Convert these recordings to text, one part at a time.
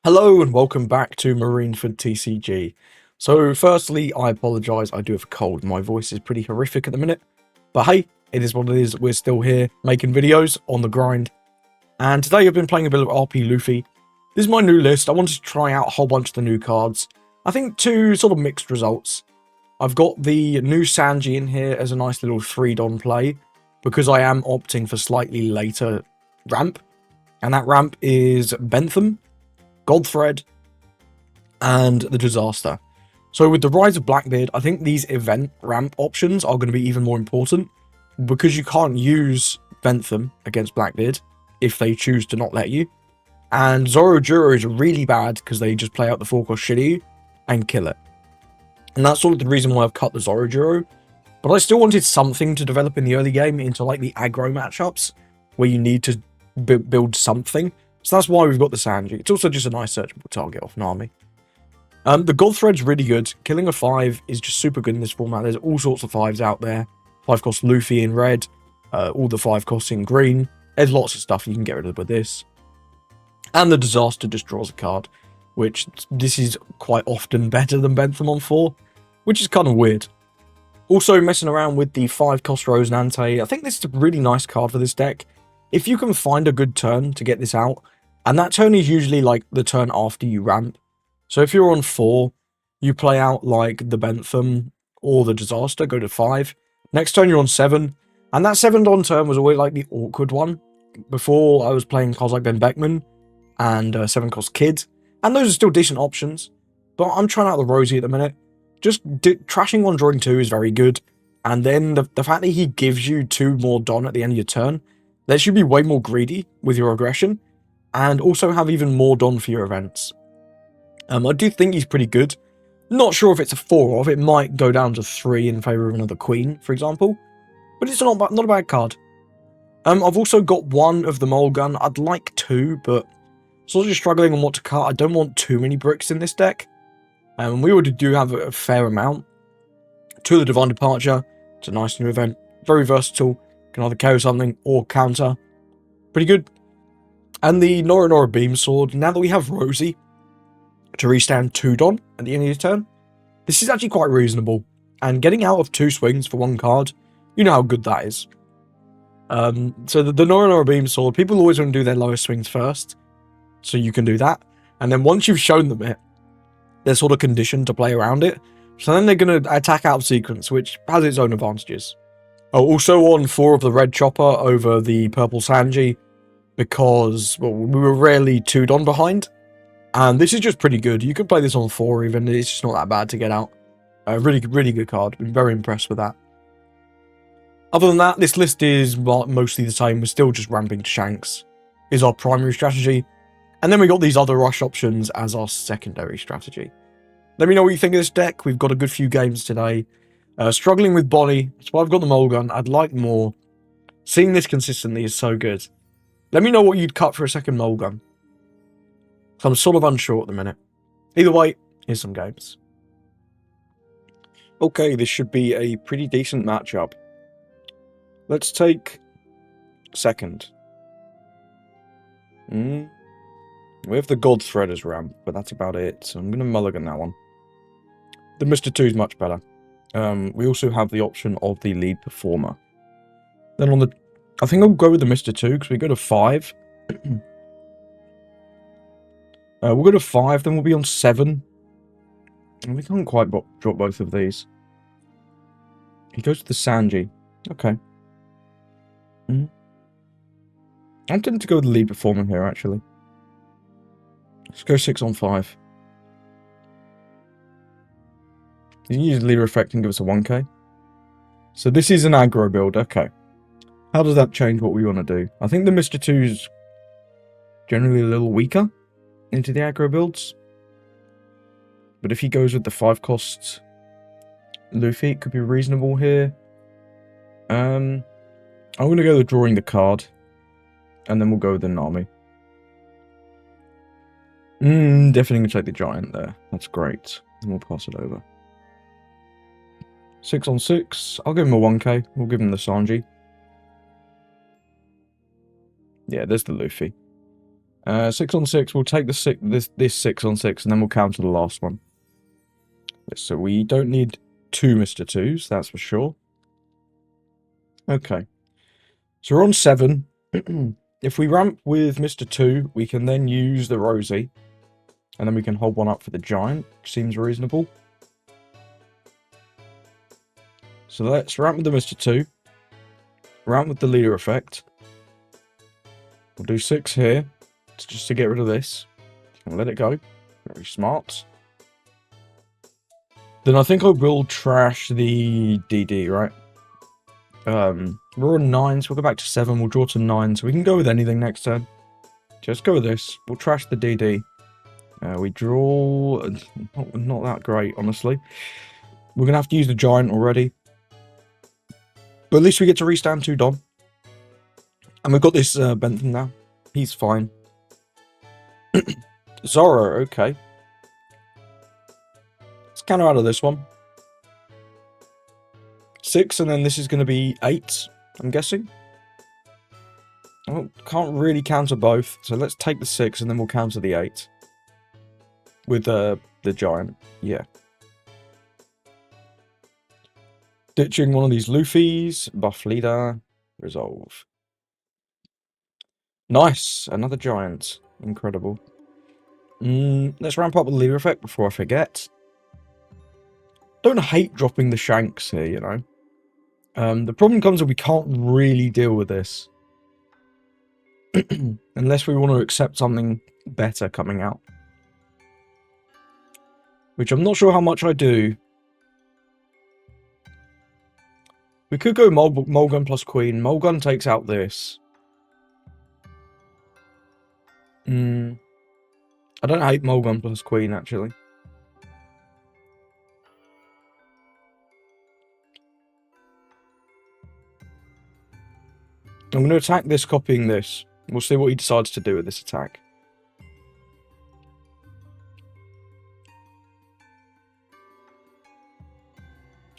Hello and welcome back to Marineford TCG. So firstly, I apologise, I do have a cold. My voice is pretty horrific at the minute. But hey, it is what it is. We're still here making videos on the grind. And today I've been playing a bit of RP Luffy. This is my new list. I wanted to try out a whole bunch of the new cards. I think two sort of mixed results. I've got the new Sanji in here as a nice little 3-don play, because I am opting for slightly later ramp. And that ramp is Bentham, Goldthread, and the Disaster. So with the rise of Blackbeard, I think these event ramp options are going to be even more important, because you can't use Bentham against Blackbeard if they choose to not let you. And Zoro is really bad because they just play out the 4-cost Shiryu and kill it. And that's sort of the reason why I've cut the Zoro. But I still wanted something to develop in the early game into like the aggro matchups, where you need to build something. So that's why we've got the Sanji. It's also just a nice searchable target off an army. The Goldthread's really good. Killing a 5 is just super good in this format. There's all sorts of 5s out there. 5-cost Luffy in red. All the 5-costs in green. There's lots of stuff you can get rid of with this. And the Disaster just draws a card, which this is quite often better than Bentham on 4, which is kind of weird. Also messing around with the 5-cost Rosinante. I think this is a really nice card for this deck. If you can find a good turn to get this out, and that turn is usually like the turn after you ramp. So if you're on 4, you play out like the Bentham or the Disaster, go to 5. Next turn you're on 7, and that 7-don turn was always like the awkward one. Before I was playing cards like Ben Beckman and 7-cost Kid, and those are still decent options. But I'm trying out the Rosi at the minute. Just trashing 1, drawing 2 is very good. And then the fact that he gives you 2 more Don at the end of your turn lets you be way more greedy with your aggression, and also have even more Don for your events. I do think he's pretty good. Not sure if it's a 4-off, it might go down to 3 in favour of another Queen, for example. But it's not a bad card. I've also got 1 of the Mole Gun. I'd like 2, but sort of just struggling on what to cut. I don't want too many bricks in this deck. We already do have a fair amount. 2 of the Divine Departure. It's a nice new event. Very versatile. Can either KO something or counter. Pretty good. And the Nora Beam Sword. Now that we have Rosi to restand 2 Don at the end of your turn, this is actually quite reasonable. And getting out of 2 swings for 1 card, you know how good that is. So the Nora Beam Sword, people always want to do their lowest swings first. So you can do that. And then once you've shown them it, they're sort of conditioned to play around it. So then they're going to attack out of sequence, which has its own advantages. Oh, also on 4 of the red chopper over the purple Sanji, because, well, we were rarely 2-don behind. And this is just pretty good. You can play this on 4 even, it's just not that bad to get out. Really good card. Been very impressed with that. Other than that, this list is mostly the same. We're still just ramping to Shanks, is our primary strategy. And then we got these other rush options as our secondary strategy. Let me know what you think of this deck. We've got a good few games today. Struggling with Bonnie, so I've got the Mole Gun. I'd like more. Seeing this consistently is so good. Let me know what you'd cut for a second Mole Gun. So I'm sort of unsure at the minute. Either way, here's some games. Okay, this should be a pretty decent matchup. Let's take second. We have the Goldthread as ramp, but that's about it. So I'm going to mulligan that one. The Mr. 2 is much better. We also have the option of the lead performer. Then on the... I think I'll go with the Mr. 2, because we go to 5. We'll go to 5, then we'll be on 7. And we can't quite drop both of these. He goes to the Sanji. Okay. I'm tempted to go with the lead performer here, actually. Let's go 6 on 5. You can use the leader effect and give us a 1k. So this is an aggro build, okay. How does that change what we want to do? I think the Mr. 2's generally a little weaker into the aggro builds. But if he goes with the 5-cost Luffy, it could be reasonable here. I'm going to go with drawing the card. And then we'll go with the Nami. Definitely going to take the Giant there. That's great. And we'll pass it over. 6 on 6. I'll give him a 1k. We'll give him the Sanji. Yeah, there's the Luffy. 6 on 6. We'll take this 6 on 6, and then we'll counter the last one. So we don't need 2 Mr. 2s, that's for sure. Okay. So we're on 7. If we ramp with Mr. 2, we can then use the Rosi. And then we can hold one up for the giant, which seems reasonable. So let's ramp with the Mr. 2. Ramp with the leader effect. We'll do 6 here, just to get rid of this. And let it go. Very smart. Then I think I will trash the DD, right? We're on 9, so we'll go back to 7. We'll draw to 9, so we can go with anything next turn. Just go with this. We'll trash the DD. We draw... Not that great, honestly. We're going to have to use the giant already. But at least we get to restand 2 Dom. And we've got this Bentham now. He's fine. Zoro, okay. Let's counter out of this one. 6, and then this is going to be 8, I'm guessing. Well, can't really counter both, so let's take the 6, and then we'll counter the 8. With the giant, yeah. Ditching one of these Luffys, buff leader, resolve. Nice, another giant. Incredible. Let's ramp up with the leader effect before I forget. Don't hate dropping the Shanks here, you know. The problem comes that we can't really deal with this. Unless we want to accept something better coming out. Which I'm not sure how much I do. We could go Mulgun plus Queen. Mulgun takes out this. I don't hate Mulgun plus Queen, actually. I'm going to attack this, copying this. We'll see what he decides to do with this attack.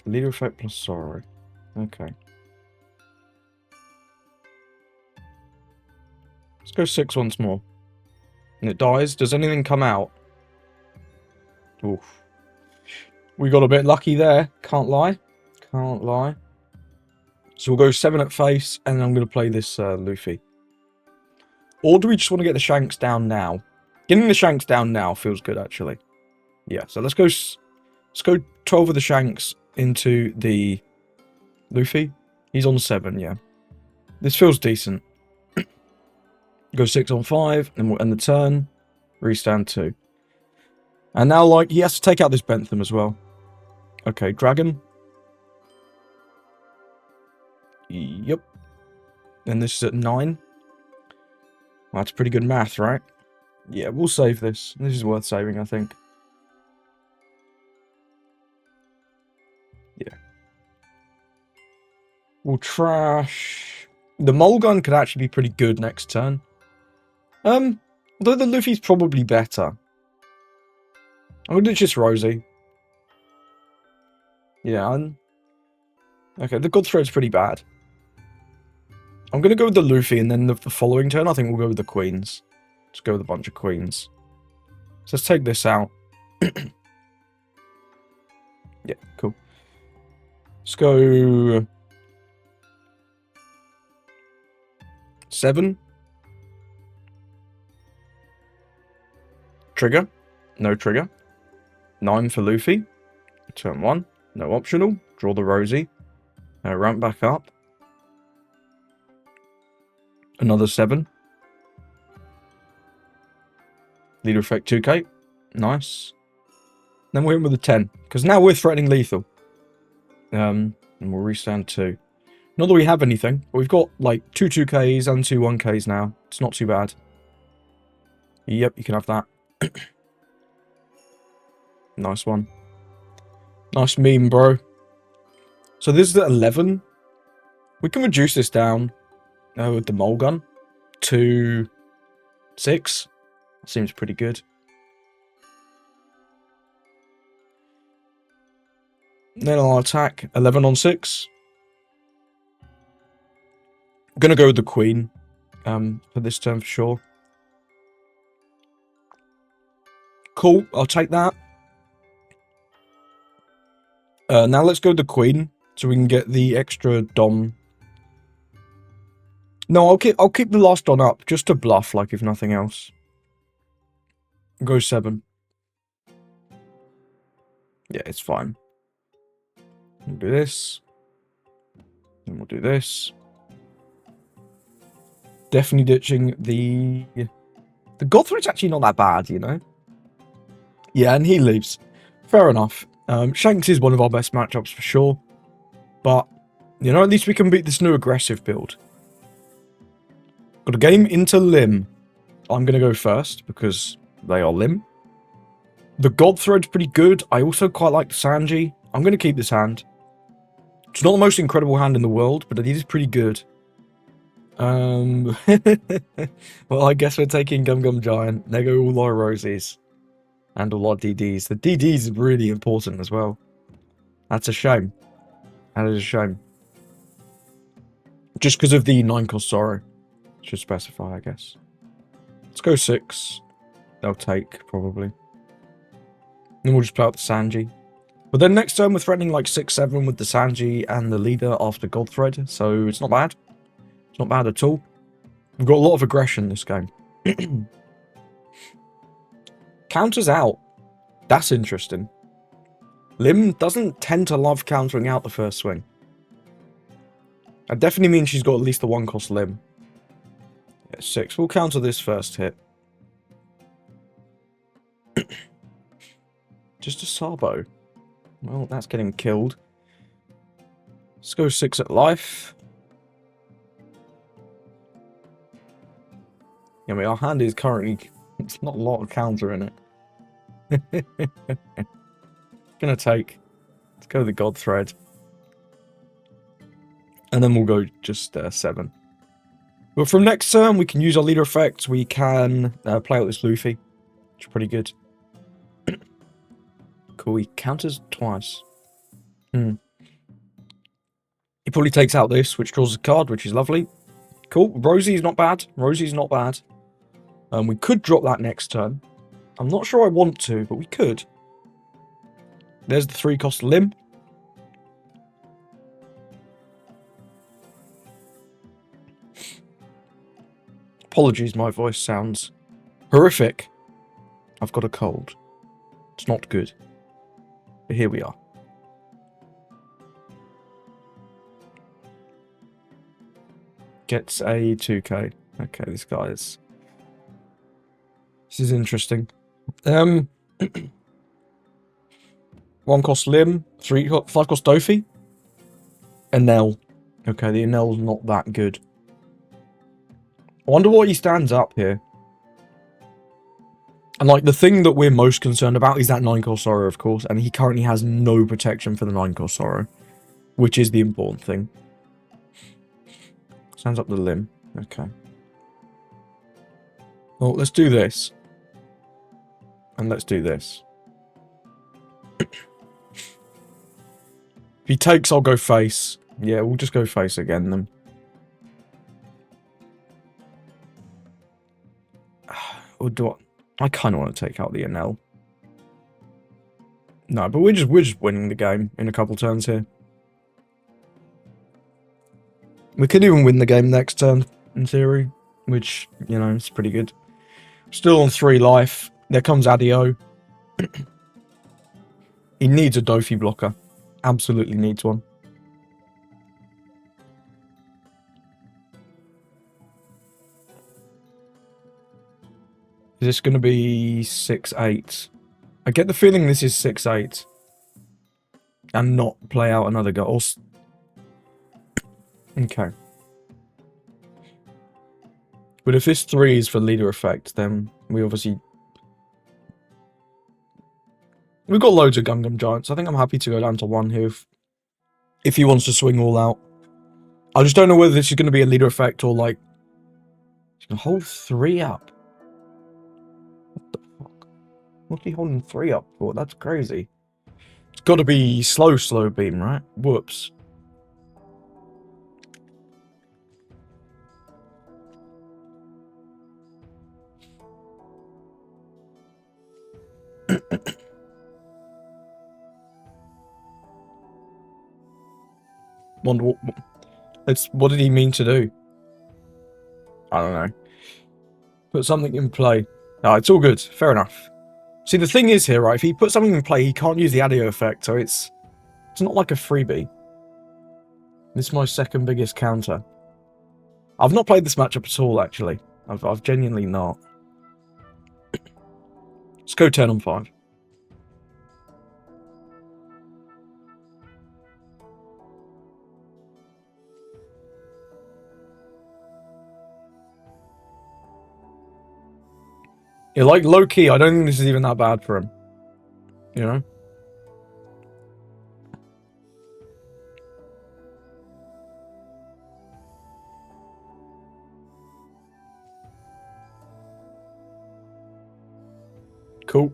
Leader effect plus sorrow. Okay. Let's go 6 once more. And it dies. Does anything come out? Oof. We got a bit lucky there. Can't lie. Can't lie. So we'll go 7 at face, and I'm going to play this Luffy. Or do we just want to get the Shanks down now? Getting the Shanks down now feels good, actually. Yeah, so let's go 12 of the Shanks into the Luffy. He's on 7, yeah. This feels decent. Go 6 on 5, and we'll end the turn. Restand 2. And now, like, he has to take out this Bentham as well. Okay, Dragon. Yep. And this is at 9. Well, that's pretty good math, right? Yeah, we'll save this. This is worth saving, I think. Yeah. We'll trash... The Mulgun could actually be pretty good next turn. Although the Luffy's probably better. I'm gonna do just Rosi. Yeah, okay, the God Thread's pretty bad. I'm gonna go with the Luffy, and then the following turn, I think we'll go with the Queens. Just go with a bunch of Queens. So let's take this out. Yeah, cool. Let's go... 7. Trigger. No trigger. 9 for Luffy. Turn 1. No optional. Draw the Rosi. Ramp back up. Another 7. Leader effect 2k. Nice. Then we're in with a 10. Because now we're threatening lethal. And we'll restand 2. Not that we have anything, but we've got like 2 2Ks and 2 1Ks now. It's not too bad. Yep, you can have that. Nice one. Nice meme, bro. So this is at 11. We can reduce this down with the Mulgun to 6. Seems pretty good. Then I'll attack 11 on 6. I'm gonna go with the Queen for this turn for sure. Cool, I'll take that. Now let's go to the Queen, so we can get the extra Dom. No, I'll keep the last Don up, just to bluff, like, if nothing else. Go 7. Yeah, it's fine. We'll do this. Then we'll do this. Definitely ditching the... The Godthread's actually not that bad, you know? Yeah, and he leaves. Fair enough. Shanks is one of our best matchups for sure. But, you know, at least we can beat this new aggressive build. Got a game into Lim. I'm going to go first, because they are Lim. The Godthread's pretty good. I also quite like the Sanji. I'm going to keep this hand. It's not the most incredible hand in the world, but it is pretty good. Well, I guess we're taking Gum Gum Giant. There go all our Rosies. And all our DDs. The DDs is really important as well. That's a shame. That is a shame. Just because of the 9-cost sorrow. Should specify, I guess. Let's go 6. They'll take, probably. Then we'll just play out the Sanji. But then next turn we're threatening like 6-7 with the Sanji and the leader after Godthread. So it's not bad. It's not bad at all. We've got a lot of aggression this game. Counters out. That's interesting. Lim doesn't tend to love countering out the first swing. That definitely means she's got at least the 1-cost Lim. Yeah, 6. We'll counter this first hit. Just a Sabo. Well, that's getting killed. Let's go 6 at life. Yeah, I mean, our hand is currently... It's not a lot of counter in it. Gonna take... Let's go the Godthread. And then we'll go just 7. But from next turn, we can use our leader effects. We can play out this Luffy, which is pretty good. Cool, he counters twice. He probably takes out this, which draws a card, which is lovely. Cool, Rosie's not bad. Rosie's not bad. We could drop that next turn. I'm not sure I want to, but we could. There's the 3-cost Lim. Apologies, my voice sounds horrific. I've got a cold. It's not good. But here we are. Gets a 2k. Okay, this guy is... This is interesting. 1-cost Lim. 5-cost Dofi. Enel. Okay, the Enel's not that good. I wonder what he stands up here. And, like, the thing that we're most concerned about is that 9-cost Sorrow, of course. And he currently has no protection for the 9-cost Sorrow. Which is the important thing. Stands up the Lim. Okay. Well, let's do this. And let's do this. If he takes, I'll go face. Yeah, we'll just go face again, then. Or do I kind of want to take out the NL. No, but we're just winning the game in a couple turns here. We could even win the game next turn, in theory. Which, you know, is pretty good. Still on 3 life. There comes Adio. He needs a Dofi blocker. Absolutely needs one. Is this going to be 6-8? I get the feeling this is 6-8. And not play out another goal. Okay. But if this 3 is for leader effect, then we obviously... We've got loads of Gum Gum Giants. I think I'm happy to go down to 1 here if he wants to swing all out. I just don't know whether this is going to be a leader effect or like... He's going to hold 3 up. What the fuck? What's he holding 3 up for? That's crazy. It's got to be slow beam, right? Whoops. What did he mean to do? I don't know. Put something in play. No, it's all good. Fair enough. See, the thing is here, right? If he puts something in play, he can't use the audio effect, so it's not like a freebie. This is my second biggest counter. I've not played this matchup at all, actually. I've genuinely not. Let's go 10 on 5. Yeah, like, low-key, I don't think this is even that bad for him. You know? Cool.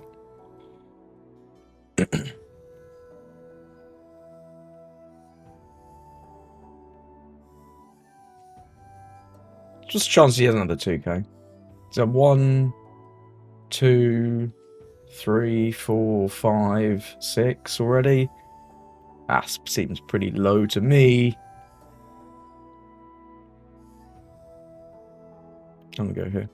Just a chance he has another 2k. Is that 1, 2, 3, 4, 5, 6 already? That seems pretty low to me. I'm gonna go here.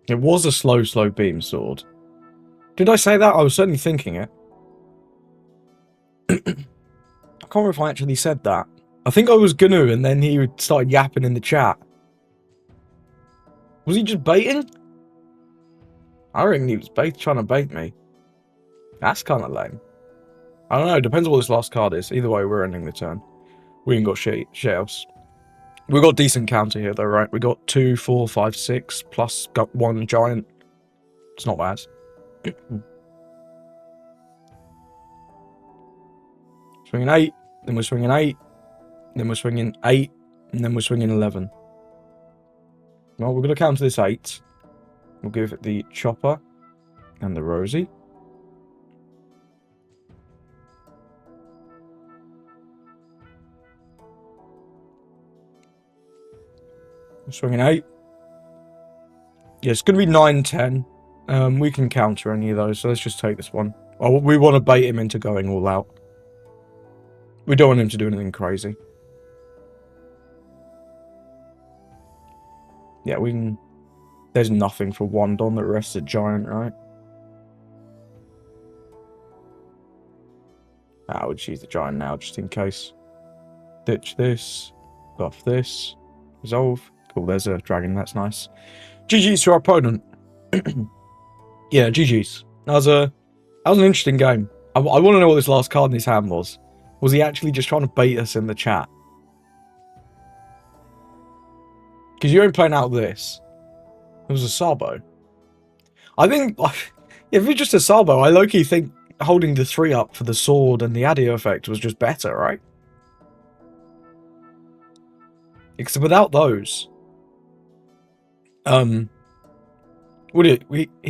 It was a slow beam sword. Did I say that? I was certainly thinking it. I can't remember if I actually said that. I think I was gonna, and then he started yapping in the chat. Was he just baiting? I reckon he was trying to bait me. That's kind of lame. I don't know, depends on what this last card is. Either way, we're ending the turn. We ain't got shit else. We got decent counter here though, right? We got 2, 4, 5, 6, plus got 1 giant. It's not bad. Swinging 8, then we're swinging 8, then we're swinging 8, and then we're swinging 11. Well, we're going to counter this 8. We'll give it the chopper and the Rosi. We're swinging 8. Yeah, it's going to be 9, 10. We can counter any of those, so let's just take this one. Oh, we want to bait him into going all out. We don't want him to do anything crazy. Yeah, we can... There's nothing for 1 Don that rests a giant, right? I would choose the giant now, just in case. Ditch this. Buff this. Resolve. Cool, there's a dragon, that's nice. GG's to our opponent. Yeah, GG's. That was an interesting game. I want to know what this last card in his hand was. Was he actually just trying to bait us in the chat? Because you ain't playing out this. It was a Sabo. I think, if it's just a Sabo, I low-key think holding the 3 up for the sword and the audio effect was just better, right? Because without those, he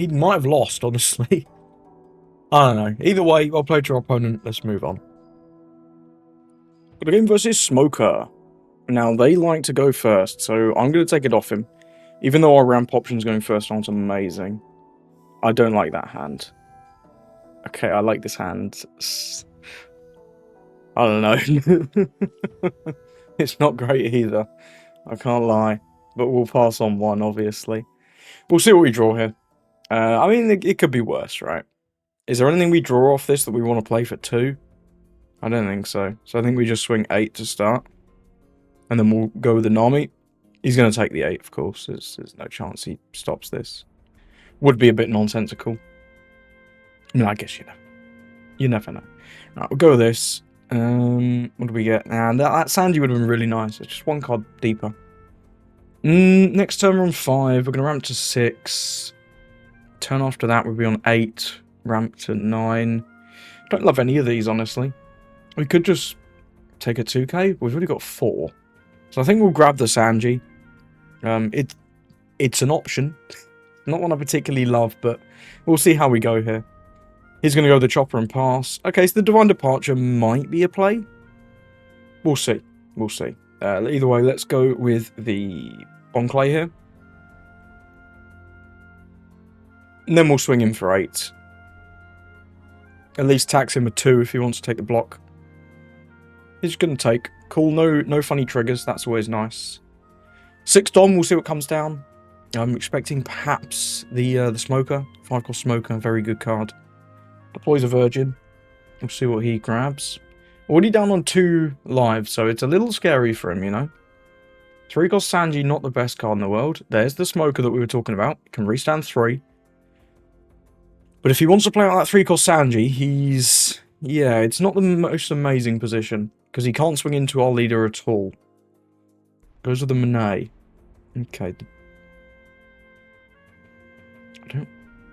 might have lost, honestly. I don't know. Either way, I'll play to our opponent. Let's move on. Got a game versus Smoker. Now, they like to go first, so I'm going to take it off him. Even though our ramp option's going first aren't amazing. I don't like that hand. Okay, I like this hand. I don't know. It's not great either. I can't lie. But we'll pass on 1, obviously. We'll see what we draw here. I mean, it could be worse, right? Is there anything we draw off this that we want to play for 2? I don't think so. So I think we just swing 8 to start. And then we'll go with the Nami. He's going to take the 8, of course. There's no chance he stops this. Would be a bit nonsensical. I mean, I guess you know. You never know. Right, we'll go with this. What do we get? And that Sandy would have been really nice. It's just 1 card deeper. Next turn we're on 5. We're going to ramp to 6. Turn after that we'll be on 8. Ramp to 9. Don't love any of these, honestly. We could just take a 2k. We've already got 4. So I think we'll grab the Sanji. It's an option. Not one I particularly love, but we'll see how we go here. He's going to go with the chopper and pass. Okay, so the Divine Departure might be a play. We'll see. We'll see. Either way, let's go with the Bonclay here. And then we'll swing him for 8. At least tax him a 2 if he wants to take the block. He's just going to take. Cool, no funny triggers. That's always nice. 6 Dom, we'll see what comes down. I'm expecting perhaps the Smoker. 5-cost Smoker, very good card. Deploys a Virgin. We'll see what he grabs. Already down on 2 lives, so it's a little scary for him, you know. 3-cost Sanji, not the best card in the world. There's the Smoker that we were talking about. Can restand 3. But if he wants to play out that 3-cost Sanji, he's... yeah, it's not the most amazing position. Because he can't swing into our leader at all. Goes with the Monet. Okay.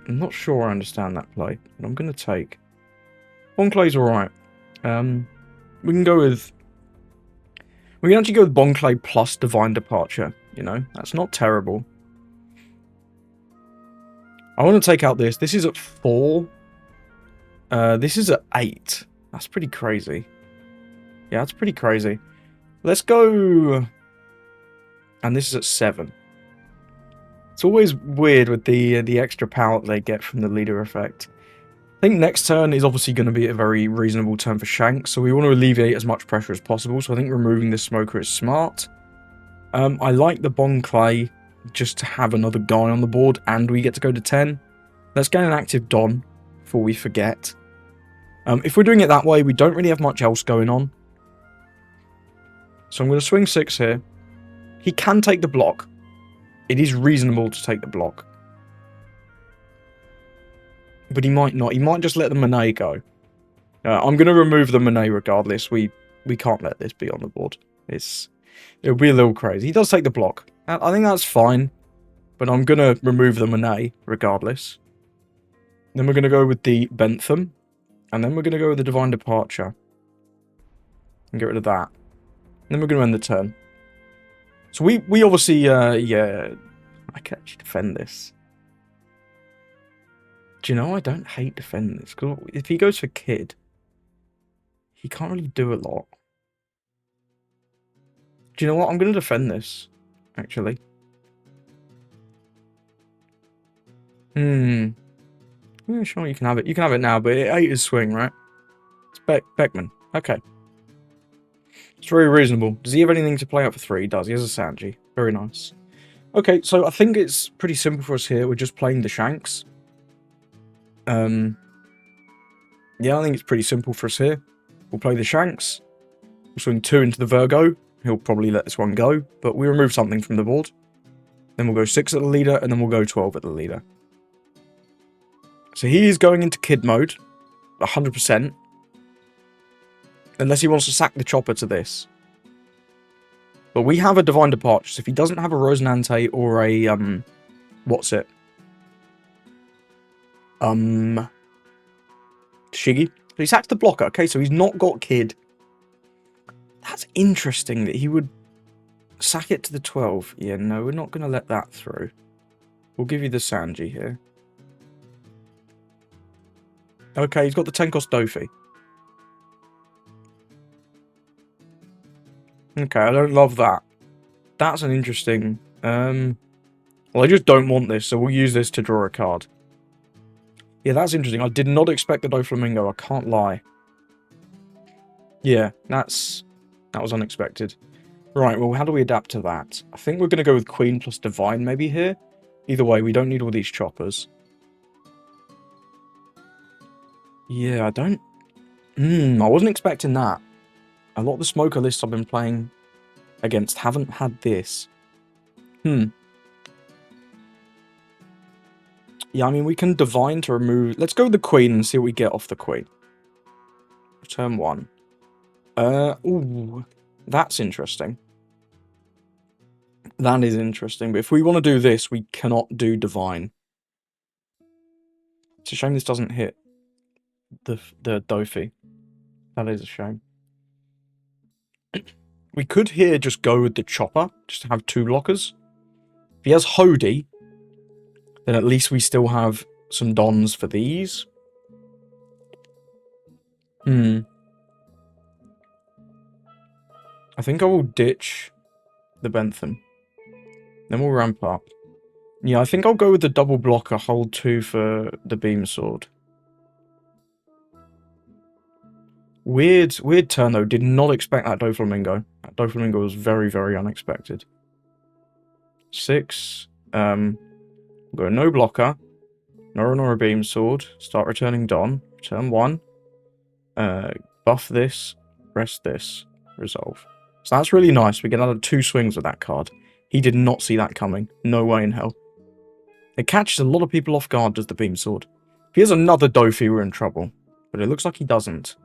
I'm not sure I understand that play. But I'm going to take... Bonclay's alright. We can go with... we can actually go with Bonclay plus Divine Departure. You know, that's not terrible. I want to take out this. This is at 4. This is at 8. That's pretty crazy. Yeah, that's pretty crazy. Let's go... and this is at 7. It's always weird with the extra power they get from the leader effect. I think next turn is obviously going to be a very reasonable turn for Shanks, so we want to alleviate as much pressure as possible, so I think removing this Smoker is smart. I like the Bonclay just to have another guy on the board, and we get to go to 10. Let's get an active Don before we forget. If we're doing it that way, we don't really have much else going on. So I'm going to swing 6 here. He can take the block. It is reasonable to take the block. But he might not. He might just let the Monet go. I'm going to remove the Monet regardless. We can't let this be on the board. It'll be a little crazy. He does take the block. I think that's fine. But I'm going to remove the Monet regardless. Then we're going to go with the Bentham. And then we're going to go with the Divine Departure. And get rid of that. And then we're going to end the turn. So we obviously, yeah, I can actually defend this. Do you know, I don't hate defending this. Because if he goes for Kid, he can't really do a lot. Do you know what? I'm going to defend this, actually. Yeah, sure, you can have it. You can have it now, but it 8 is swing, right? It's Beckman. Okay. It's very reasonable. Does he have anything to play out for 3? He does. He has a Sanji. Very nice. Okay, so I think it's pretty simple for us here. We're just playing the Shanks. Yeah, I think it's pretty simple for us here. We'll play the Shanks. We'll swing 2 into the Virgo. He'll probably let this one go, but we remove something from the board. Then we'll go 6 at the leader, and then we'll go 12 at the leader. So he is going into Kid mode. 100%. Unless he wants to sack the chopper to this. But we have a Divine Departure, so if he doesn't have a Rosinante or a, what's it? Shiggy. So he sacks the blocker. Okay, so he's not got Kid. That's interesting that he would sack it to the 12. Yeah, no, we're not going to let that through. We'll give you the Sanji here. Okay, he's got the 10-cost Dofi. Okay, I don't love that. That's an interesting... well, I just don't want this, so we'll use this to draw a card. Yeah, that's interesting. I did not expect the Doflamingo, I can't lie. Yeah, that was unexpected. Right, well, how do we adapt to that? I think we're going to go with Queen plus Divine maybe here. Either way, we don't need all these choppers. Yeah, I don't... I wasn't expecting that. A lot of the Smoker lists I've been playing against haven't had this. Yeah, I mean, we can Divine to remove... Let's go with the Queen and see what we get off the Queen. Turn 1. Ooh, that's interesting. That is interesting, but if we want to do this, we cannot do Divine. It's a shame this doesn't hit the Dofi. That is a shame. We could here just go with the Chopper, just to have 2 lockers. If he has Hody, then at least we still have some Dons for these. I think I will ditch the Bentham. Then we'll ramp up. Yeah, I think I'll go with the double blocker, hold 2 for the beam sword. Weird turn though. Did not expect that Doflamingo. That Doflamingo was very, very unexpected. 6. We'll go no blocker. Nora beam sword. Start returning Don. Turn 1. Buff this. Rest this. Resolve. So that's really nice. We get another 2 swings with that card. He did not see that coming. No way in hell. It catches a lot of people off guard, does the beam sword. If he has another Dofi, we're in trouble. But it looks like he doesn't.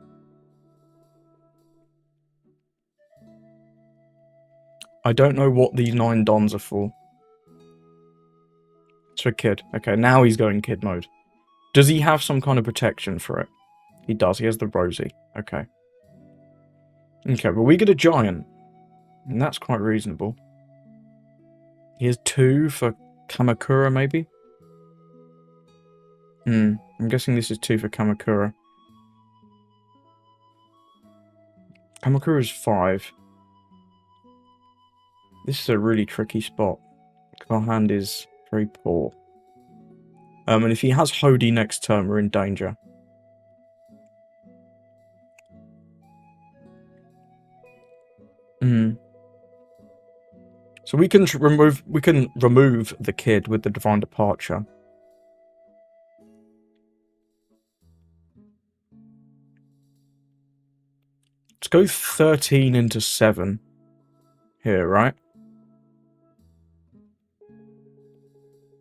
I don't know what these 9 Dons are for. It's for Kid. Okay, now he's going Kid mode. Does he have some kind of protection for it? He does. He has the Rosi. Okay. Okay, but we get a Giant. And that's quite reasonable. He has 2 for Kamakura, maybe? I'm guessing this is 2 for Kamakura. Kamakura is 5. This is a really tricky spot. Our hand is very poor. And if he has Hody next turn, we're in danger. So we can remove the Kid with the Divine Departure. Let's go 13 into 7 here, right?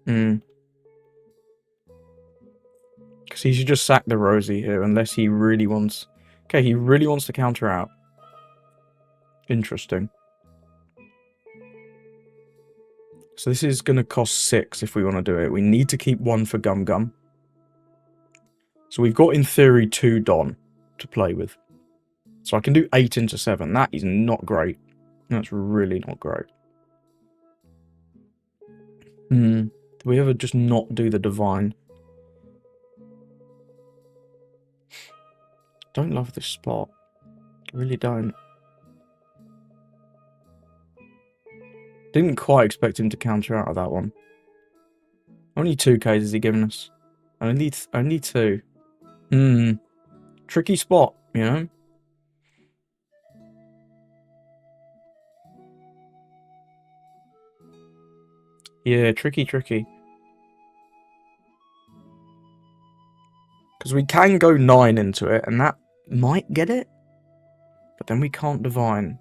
Because he should just sack the Rosi here, unless he really wants... Okay, he really wants to counter out. Interesting. So this is going to cost 6 if we want to do it. We need to keep 1 for Gum Gum. So we've got, in theory, 2 Don to play with. So I can do 8 into 7. That is not great. That's really not great. Do we ever just not do the Divine? Don't love this spot. Really don't. Didn't quite expect him to counter out of that one. Only 2Ks has he given us? Only 2. Tricky spot, you know? Yeah, tricky. Because we can go 9 into it, and that might get it. But then we can't Divine.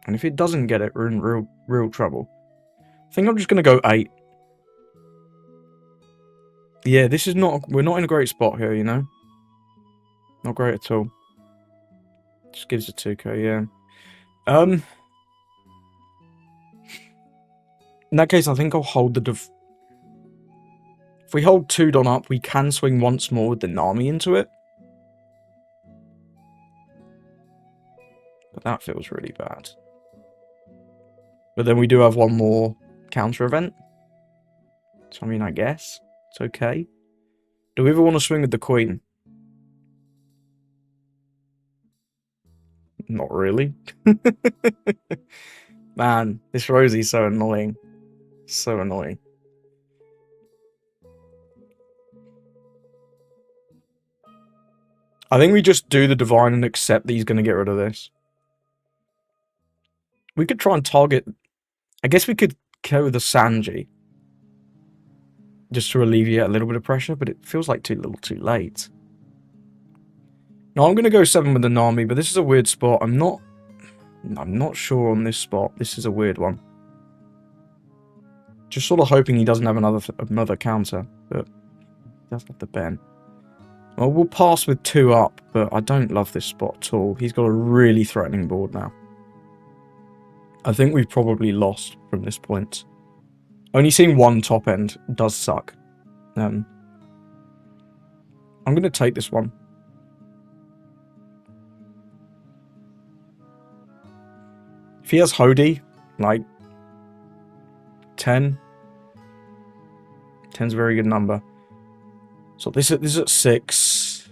And if it doesn't get it, we're in real trouble. I think I'm just going to go 8. Yeah, this is not... We're not in a great spot here, you know? Not great at all. Just gives a 2k, yeah. In that case, I think I'll hold the... If we hold 2 Don up, we can swing once more with the Nami into it. But that feels really bad. But then we do have one more counter event. So, I mean, I guess it's okay. Do we ever want to swing with the Queen? Not really. Man, this Rosie's so annoying. So annoying. I think we just do the Divine and accept that he's going to get rid of this. We could try and target... I guess we could kill the Sanji. Just to alleviate a little bit of pressure, but it feels like too little too late. Now I'm going to go 7 with the Nami, but this is a weird spot. I'm not sure on this spot. This is a weird one. Just sort of hoping he doesn't have another counter, but he does have the Ben. Well, we'll pass with 2 up, but I don't love this spot at all. He's got a really threatening board now. I think we've probably lost from this point. Only seeing 1 top end does suck. I'm going to take this one. If he has Hody, like 10. 10's a very good number. So this is at 6.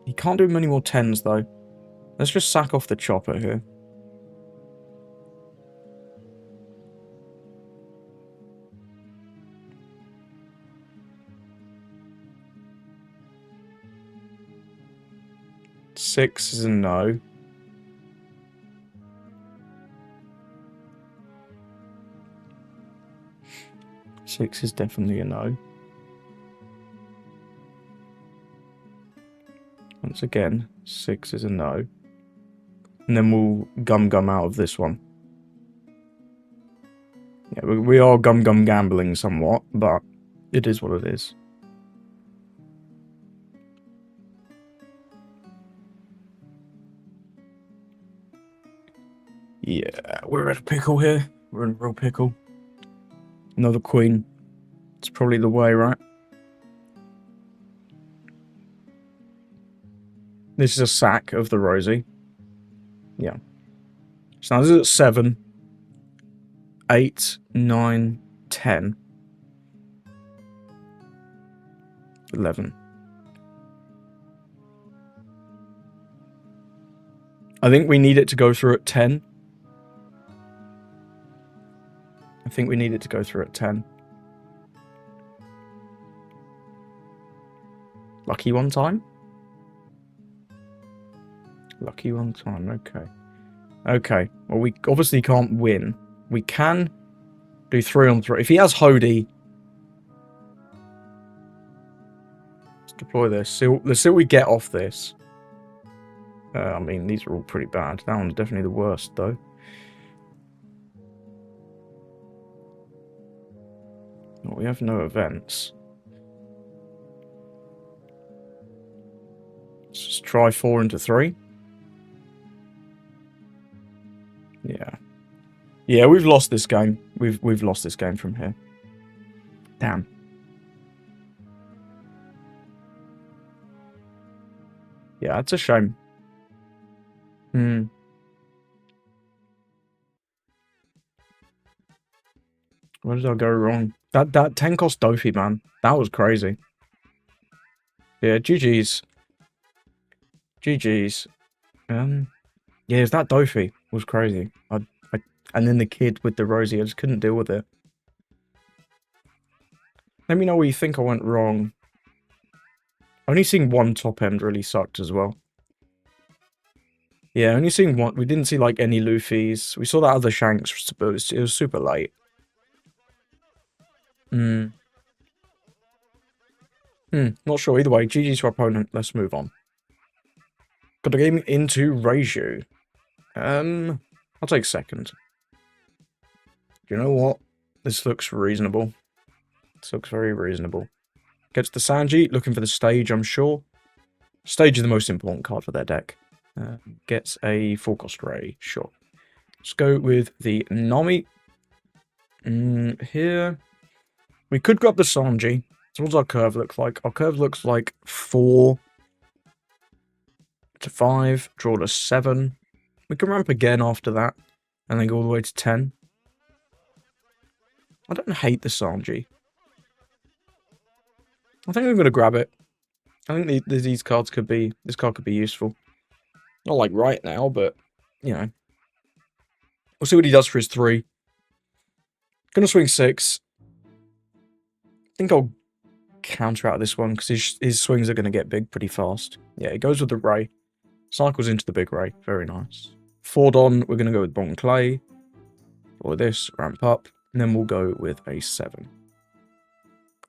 He can't do many more 10s though. Let's just sack off the chopper here. 6 is a no. Six is definitely a no. Once again, 6 is a no. And then we'll gum out of this one. Yeah, we are gum gambling somewhat, but it is what it is. Yeah, we're in a pickle here. We're in a real pickle. Another queen. It's probably the way, right? This is a sack of the Rosi. Yeah. So now this is at 7, 8, 9, 10, 11. I think we need it to go through at 10. I think we need it to go through at 10. Lucky one time? Lucky one time, okay. Okay, well we obviously can't win. We can do 3 on 3. If he has Hody, let's deploy this. Let's see what we get off this. I mean, these are all pretty bad. That one's definitely the worst, though. Well, we have no events. Let's just try 4 into 3. Yeah. Yeah, we've lost this game. We've lost this game from here. Damn. Yeah, it's a shame. Where did I go wrong? That 10 cost Dofi, man. That was crazy. Yeah, GG's. GG's. Yeah, it's that Dofi was crazy. And then the kid with the Rosi, I just couldn't deal with it. Let me know where you think I went wrong. Only seeing one top end really sucked as well. Yeah, only seeing one. We didn't see like any Luffys. We saw that other Shanks, but it was super late. Not sure. Either way, GG's to our opponent. Let's move on. Got a game into Reiju. I'll take second. You know what? This looks reasonable. This looks very reasonable. Gets the Sanji, looking for the stage, I'm sure. Stage is the most important card for their deck. Gets a full cost Ray, sure. Let's go with the Nami. Here. We could grab the Sanji. So what does our curve look like? Our curve looks like 4 to 5, draw to 7. We can ramp again after that, and then go all the way to 10. I don't hate the Sanji. I think I'm going to grab it. I think these cards could be... This card could be useful. Not like right now, but, you know. We'll see what he does for his 3. Gonna swing 6. I think I'll counter out this one, because his swings are going to get big pretty fast. Yeah, it goes with the Ray. Cycles into the big Ray. Very nice. Ford on, we're going to go with Bon Clay. Or this, ramp up. And then we'll go with a 7.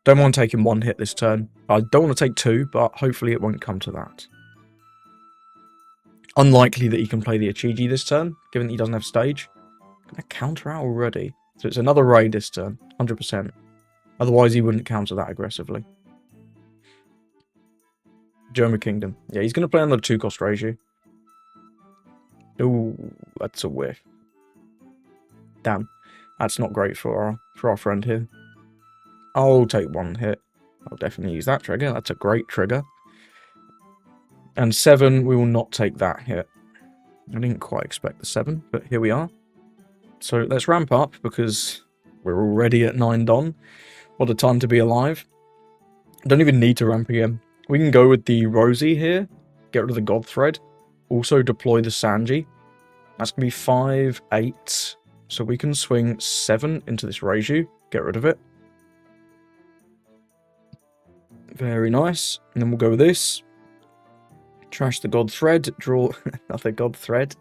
Don't want to take him 1 hit this turn. I don't want to take 2, but hopefully it won't come to that. Unlikely that he can play the Ichiji this turn, given that he doesn't have stage. Can I counter out already? So it's another raid this turn, 100%. Otherwise he wouldn't counter that aggressively. German Kingdom. Yeah, he's going to play another 2-cost Reiju. Ooh, that's a whiff. Damn. That's not great for our friend here. I'll take 1 hit. I'll definitely use that trigger. That's a great trigger. And 7, we will not take that hit. I didn't quite expect the 7, but here we are. So let's ramp up, because we're already at 9 Don. What a time to be alive. Don't even need to ramp again. We can go with the Rosi here. Get rid of the God Thread. Also deploy the Sanji. That's going to be 5, 8. So we can swing 7 into this Reiju. Get rid of it. Very nice. And then we'll go with this. Trash the God Thread, draw another God Thread.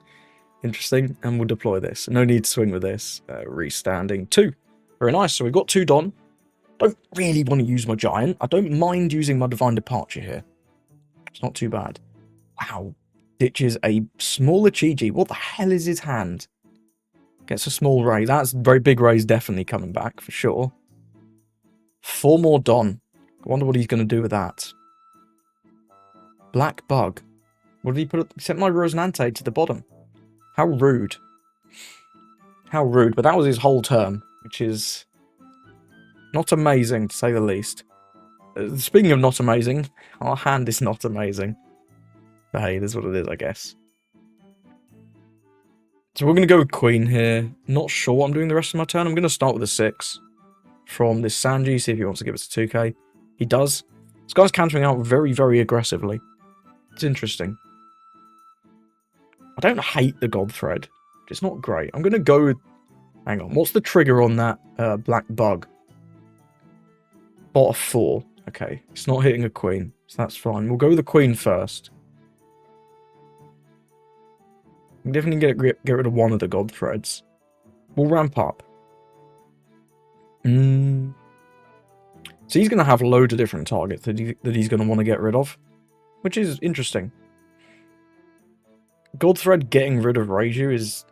Interesting. And we'll deploy this. No need to swing with this. Restanding 2. Very nice. So we've got 2 Don. Don't really want to use my Giant. I don't mind using my Divine Departure here. It's not too bad. Wow. Ditches a smaller Chi-Ji. What the hell is his hand? Gets a small Ray. That's very big Ray's definitely coming back for sure. 4 more Don. I wonder what he's going to do with that. Black Bug. What did he put? He sent my Rosinante to the bottom. How rude. How rude. But that was his whole turn, which is not amazing, to say the least. Speaking of not amazing, our hand is not amazing. But hey, this is what it is, I guess. So we're going to go with Queen here. Not sure what I'm doing the rest of my turn. I'm going to start with a 6 from this Sanji, see if he wants to give us a 2k. He does. This guy's countering out very, very aggressively. It's interesting. I don't hate the God Thread. It's not great. I'm going to go with... Hang on. What's the trigger on that Black Bug? Bot of 4. Okay. It's not hitting a Queen. So that's fine. We'll go with the Queen first. We definitely get rid of one of the God Threads. We'll ramp up. So he's going to have loads of different targets that he's going to want to get rid of. Which is interesting. God Thread getting rid of Reiju is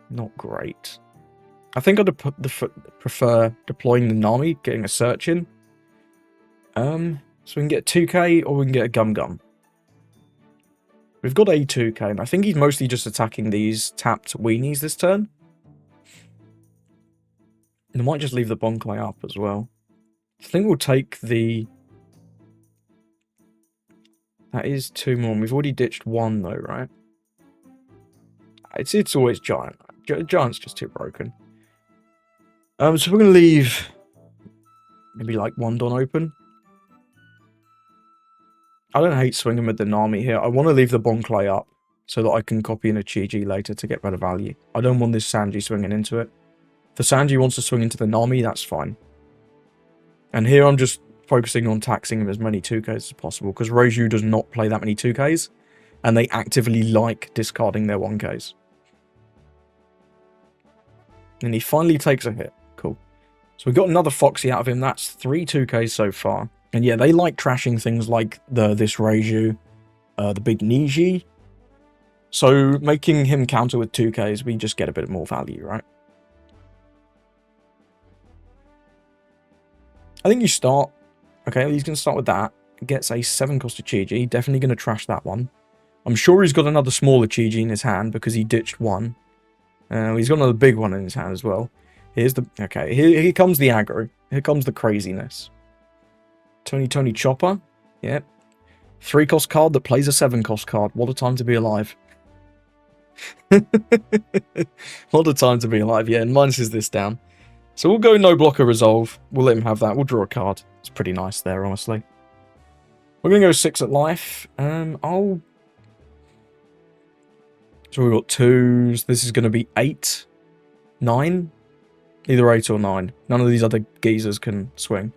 not great. I think I'd prefer deploying the Nami, getting a search in. So we can get 2k or we can get a Gum Gum. We've got a 2k, and I think he's mostly just attacking these tapped weenies this turn. And I might just leave the Bonclay up as well. I think we'll take the... That is 2 more. We've already ditched 1 though, right? It's always Giant. Giant's just too broken. So we're going to leave maybe like 1 Don open. I don't hate swinging with the Nami here. I want to leave the Bonclay up so that I can copy in a Chi-Ji later to get better value. I don't want this Sanji swinging into it. If the Sanji wants to swing into the Nami, that's fine. And here I'm just focusing on taxing him as many 2Ks as possible, because Reiju does not play that many 2Ks, and they actively like discarding their 1Ks. And he finally takes a hit. Cool. So we got another Foxy out of him. That's 3 2Ks so far. And yeah, they like trashing things like this Reiju, the big Niji. So making him counter with 2Ks, we just get a bit more value, right? I think you start... Okay, he's going to start with that. Gets a 7 cost of Chi-Ji. Definitely going to trash that one. I'm sure he's got another smaller Chi-Ji in his hand because he ditched 1. He's got another big one in his hand as well. Here's the... Okay, here comes the aggro. Here comes the craziness. Tony Chopper. Yep. 3 cost card that plays a 7 cost card. What a time to be alive. What a time to be alive. Yeah, and minuses this down. So we'll go no blocker resolve. We'll let him have that. We'll draw a card. It's pretty nice there, honestly. We're going to go 6 at life. So we've got 2s. This is going to be 8. 9. Either 8 or 9. None of these other geezers can swing.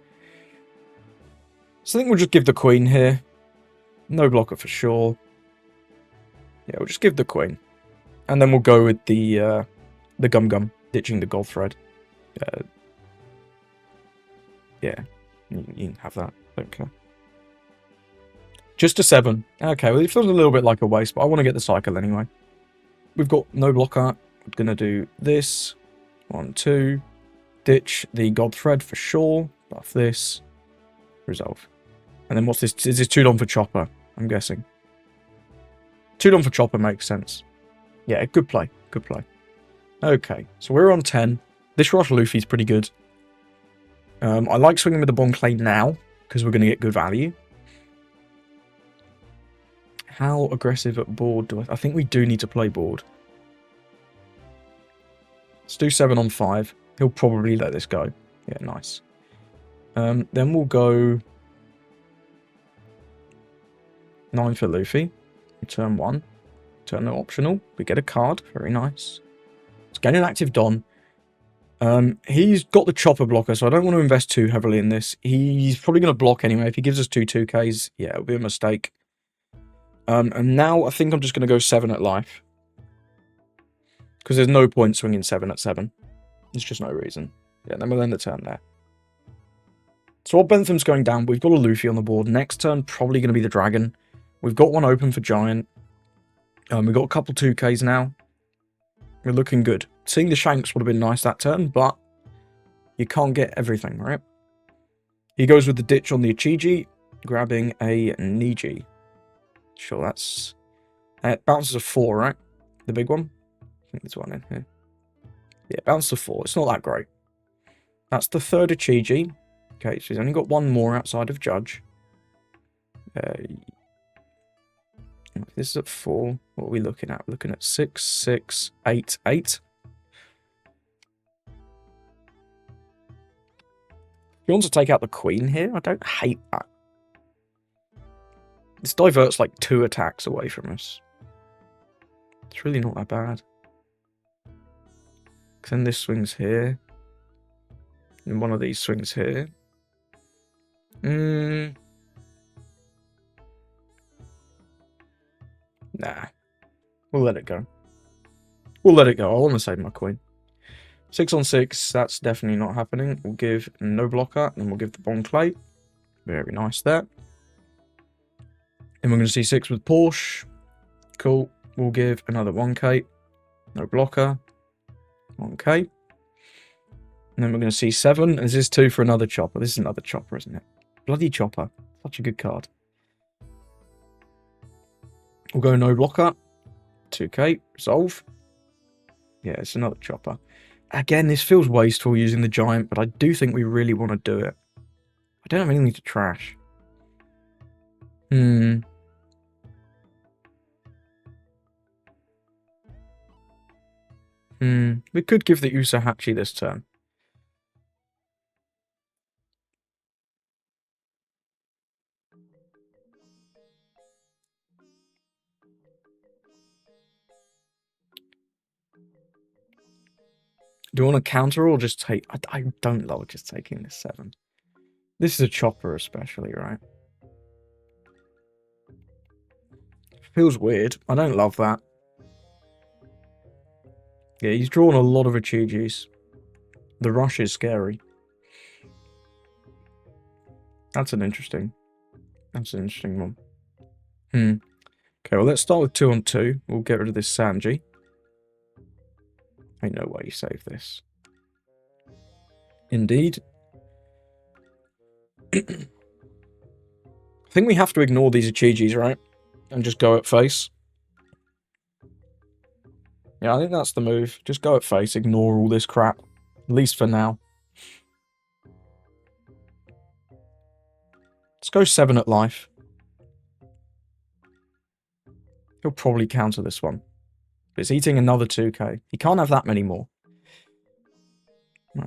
So I think we'll just give the Queen here. No blocker for sure. Yeah, we'll just give the Queen. And then we'll go with the Gum Gum, ditching the God Thread. Yeah, you can have that. Okay. Just a 7. Okay, well, it feels a little bit like a waste, but I want to get the cycle anyway. We've got no blocker. I'm going to do this. 1, 2. Ditch the God Thread for sure. Buff this. Resolve. And then what's this? Is this 2 Don for Chopper? I'm guessing. 2 Don for Chopper makes sense. Yeah, good play. Good play. Okay, so we're on 10. This Rush Luffy's pretty good. I like swinging with the Bonclay now, because we're going to get good value. How aggressive at board do I think we do need to play board. Let's do 7 on 5. He'll probably let this go. Yeah, nice. Then we'll go 9 for Luffy. Turn 1. Turn no optional. We get a card. Very nice. Let's gain an active Don. He's got the Chopper blocker, so I don't want to invest too heavily in this. He's probably going to block anyway. If he gives us 2 2Ks, yeah, it'll be a mistake. And now I think I'm just going to go 7 at life. Because there's no point swinging 7 at 7. There's just no reason. Yeah, then we'll end the turn there. So while Bentham's going down, we've got a Luffy on the board. Next turn, probably going to be the Dragon. We've got one open for Giant. We've got a couple 2Ks now. We're looking good. Seeing the Shanks would have been nice that turn, but you can't get everything, right? He goes with the ditch on the Ichiji, grabbing a Niji. Sure, that's... it bounces a 4, right? The big one? I think there's one in here. Yeah, it bounces a 4. It's not that great. That's the third Ichiji. Okay, so he's only got one more outside of Judge. This is at 4. What are we looking at? We're looking at 6, 6, 8, 8. He wants to take out the Queen here. I don't hate that. This diverts like 2 attacks away from us. It's really not that bad. Then this swings here. And one of these swings here. Nah. We'll let it go. We'll let it go. I want to save my Queen. 6 on 6. That's definitely not happening. We'll give no blocker. And we'll give the Bon Clay. Very nice there. And we're going to see 6 with Porsche. Cool. We'll give another 1k. No blocker. 1k. And then we're going to see 7. This is 2 for another Chopper. This is another Chopper, isn't it? Bloody Chopper. Such a good card. We'll go no blocker. 2k. Resolve. Yeah, it's another Chopper. Again, this feels wasteful using the Giant, but I do think we really want to do it. I don't have anything to trash. We could give the Usahachi this turn. Do you want to counter or just take... I don't love just taking this 7. This is a Chopper especially, right? Feels weird. I don't love that. Yeah, he's drawn a lot of Ichijis. The rush is scary. That's an interesting one. Okay, well, let's start with 2 on 2. We'll get rid of this Sanji. Ain't no way you save this. Indeed. I think we have to ignore these Ichijis, right? And just go at face. Yeah, I think that's the move. Just go at face, ignore all this crap. At least for now. Let's go 7 at life. He'll probably counter this one. But it's eating another 2k. He can't have that many more.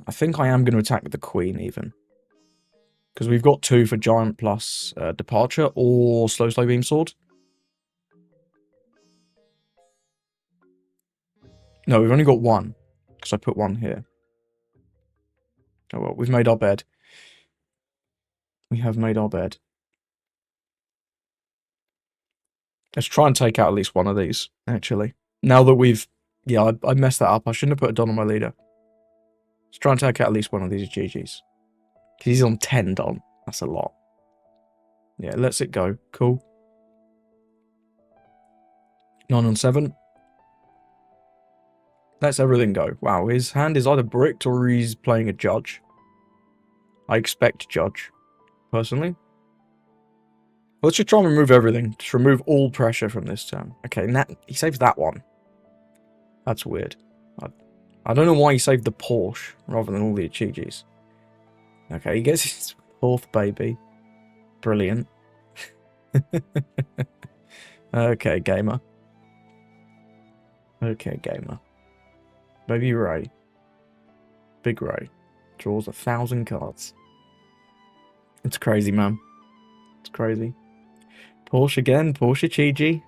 I think I am going to attack with the Queen, even. Because we've got 2 for Giant plus Departure or Slow Beam Sword. No, we've only got 1. Because I put 1 here. Oh well, we've made our bed. We have made our bed. Let's try and take out at least one of these, actually. Now that we've... Yeah, I messed that up. I shouldn't have put a Don on my leader. Let's try and take out at least one of these GGs. Because he's on 10 Don. That's a lot. Yeah, let's it go. Cool. 9 on 7. Let's everything go. Wow, his hand is either bricked or he's playing a Judge. I expect Judge, personally. Let's just try and remove everything. Just remove all pressure from this turn. Okay, and that, he saves that one. That's weird. I don't know why he saved the Porsche rather than all the Ichijis. Okay, he gets his 4th baby. Brilliant. Okay, gamer. Okay, gamer. Baby Ray. Big Ray. Draws 1,000 cards. It's crazy, man. It's crazy. Porsche again. Porsche Chiji.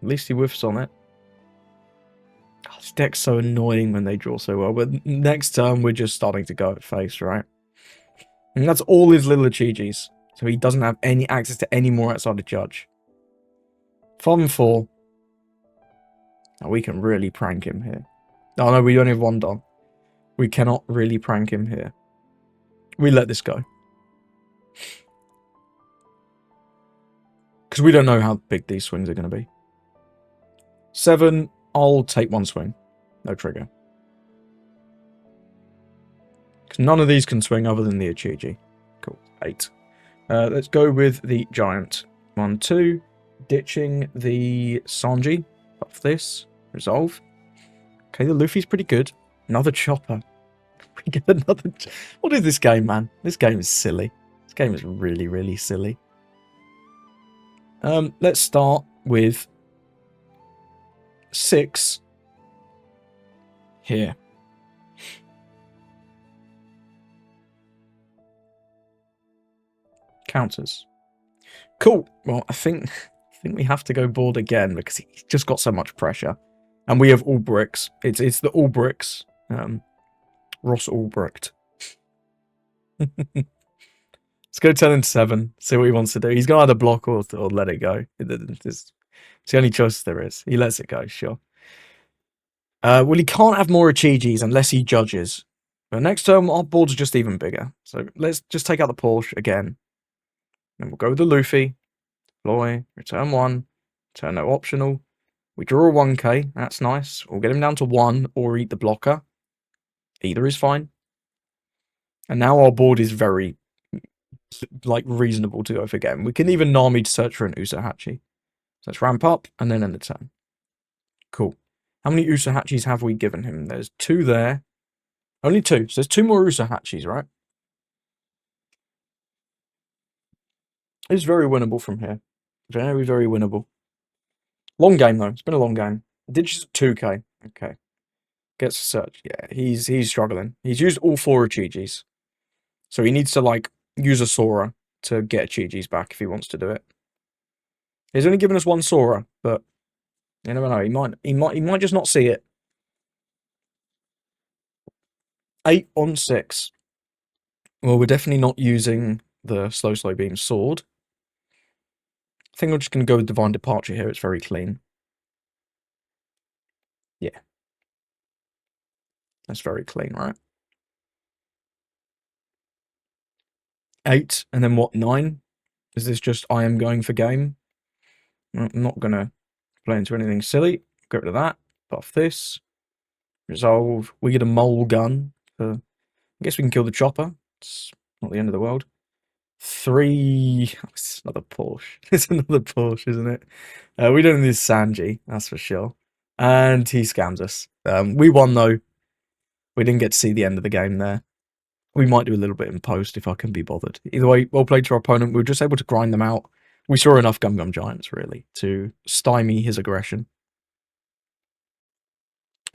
At least he whiffs on it. God, this deck's so annoying when they draw so well. But next turn, we're just starting to go at face, right? And that's all his little Ichijis. So he doesn't have any access to any more outside of Judge. 5 and 4. Now we can really prank him here. Oh no, we only have 1 done. We cannot really prank him here. We let this go. Because we don't know how big these swings are going to be. 7, I'll take 1 swing. No trigger. Because none of these can swing other than the Ichiji. Cool. 8. Let's go with the giant. 1, 2. Ditching the Sanji. Off this. Resolve. Okay, the Luffy's pretty good. Another chopper. We get another... What is this game, man? This game is silly. This game is really, really silly. Let's start with 6 here. Counters. Cool. Well, I think we have to go board again because he's just got so much pressure. And we have all bricks. It's the all bricks. Ross Ulbricht. Let's go 10 and 7. See what he wants to do. He's going to either block or let it go. It's the only choice there is. He lets it go, sure. Well, he can't have more Ichijis unless he judges. But next turn, our board's just even bigger. So let's just take out the Porsche again. Then we'll go with the Luffy. Deploy. Return 1. Turn no optional. We draw a 1k. That's nice. We'll get him down to 1 or eat the blocker. Either is fine. And now our board is very, like, reasonable to go for game. We can even Nami to search for an Usahachi. So let's ramp up and then end the turn. Cool. How many Usahachis have we given him? There's 2 there. Only 2. So there's 2 more Usahachis, right? It's very winnable from here. Very, very winnable. Long game, though. It's been a long game. Ditches 2k. Okay. Gets a search. Yeah, he's struggling. He's used all 4 Ichijis. So he needs to, like, use a Sora to get Ichijis back if he wants to do it. He's only given us 1 Sora, but you never know. He might just not see it. 8 on 6. Well, we're definitely not using the slow beam sword. I think I'm just going to go with Divine Departure here. It's very clean. Yeah. That's very clean, right? 8, and then what, 9? Is this just I am going for game? I'm not going to play into anything silly. Get rid of that. Buff this. Resolve. We get a mole gun. I guess we can kill the chopper. It's not the end of the world. 3. Oh, it's another Porsche. It's another Porsche, isn't it? We don't need Sanji, that's for sure. And he scams us. We won, though. We didn't get to see the end of the game there. We might do a little bit in post if I can be bothered. Either way, well played to our opponent. We were just able to grind them out. We saw enough Gum Gum Giants, really, to stymie his aggression.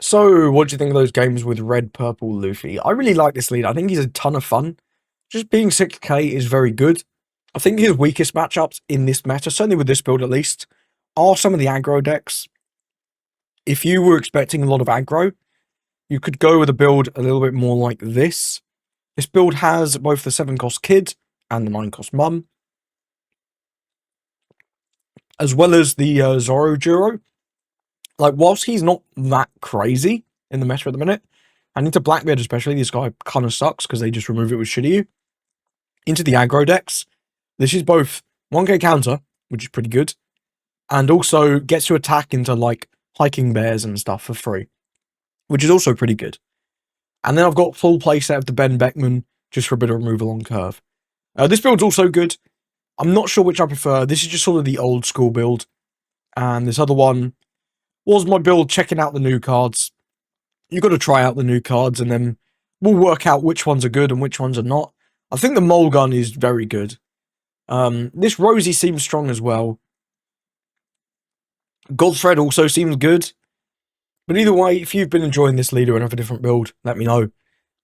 So, what do you think of those games with Red, Purple, Luffy? I really like this lead. I think he's a ton of fun. Just being 6k is very good. I think his weakest matchups in this meta, certainly with this build at least, are some of the aggro decks. If you were expecting a lot of aggro, you could go with a build a little bit more like this. This build has both the 7-cost kid and the 9-cost mum, as well as the Zoro Juro. Like, whilst he's not that crazy in the meta at the minute, and into Blackbeard especially, this guy kind of sucks because they just remove it with Shiryu. Into the aggro decks, this is both 1k counter, which is pretty good, and also gets to attack into, like, hiking bears and stuff for free, which is also pretty good. And then I've got full playset of the Ben Beckman, just for a bit of removal on curve. This build's also good. I'm not sure which I prefer. This is just sort of the old school build. And this other one was my build checking out the new cards. You've got to try out the new cards and then we'll work out which ones are good and which ones are not. I think the mole gun is very good. This Rosi seems strong as well. Godthread also seems good. But either way, if you've been enjoying this leader and have a different build, let me know.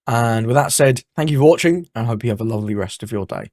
And with that said, thank you for watching, and I hope you have a lovely rest of your day.